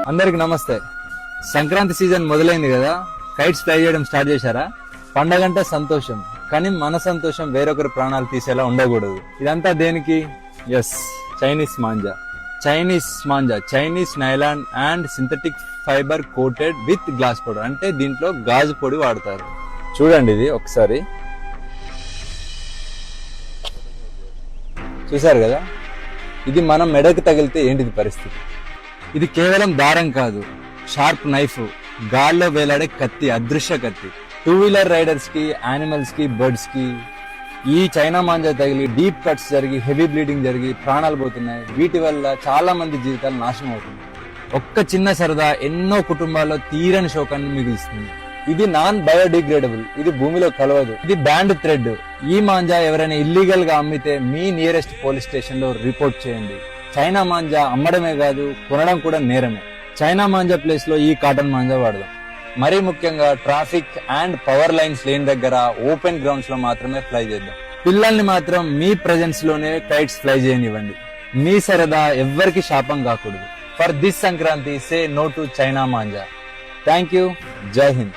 అందరికి నమస్తే. సంక్రాంతి సీజన్ మొదలైంది కదా, కైట్స్ ఫ్లై చేయడం స్టార్ట్ చేశారా? పండగంటే సంతోషం, కానీ మన సంతోషం వేరొకరి ప్రాణాలు తీసేలా ఉండకూడదు. ఇదంతా దేనికి? Yes, Chinese manja. Chinese nylon and synthetic fibre coated with glass powder. అంటే దీంట్లో గాజు పొడి వాడతారు. చూడండి, ఇది ఒకసారి చూసారు కదా, ఇది మనం మెడకు తగిలితే ఏంటిది పరిస్థితి? ఇది కేవలం దారం కాదు, షార్ప్ నైఫ్, గాల్లో వేలాడే కత్తి, అదృశ్య కత్తి. 2-వీలర్ రైడర్స్ కి, యానిమల్స్ కి, బర్డ్స్ కి ఈ చైనా మాంజా తగిలి డీప్ కట్స్ జరిగి హెవీ బ్లీడింగ్ జరిగి ప్రాణాలు పోతున్నాయి. వీటి వల్ల చాలా మంది జీవితాలు నాశనం అవుతున్నాయి. ఒక్క చిన్న సరదా ఎన్నో కుటుంబాల్లో తీరని శోకాన్ని మిగులుస్తుంది. ఇది నాన్ బయోడిగ్రేడబుల్, ఇది భూమిలో కలవదు, ఇది బ్యాండ్ థ్రెడ్. ఈ మాంజా ఎవరైనా ఇల్లీగల్ గా అమ్మితే మీ నియరెస్ట్ పోలీస్ స్టేషన్ లో రిపోర్ట్ చేయండి. చైనా మాంజా అమ్మడమే కాదు, కొనడం కూడా నేరమే. చైనా మాంజా ప్లేస్ లో ఈ కాటన్ మాంజా వాడదాం. మరీ ముఖ్యంగా ట్రాఫిక్ అండ్ పవర్ లైన్స్ లేని దగ్గర ఓపెన్ గ్రౌండ్స్ లో మాత్రమే ఫ్లై చేద్దాం. పిల్లల్ని మాత్రం మీ ప్రెజెన్స్ లోనే కైట్స్ ఫ్లై చేయనివ్వండి. మీ సరదా ఎవ్వరికి శాపం కాకూడదు. For this Sankranti, say no to China manja. Thank you. Jai Hind.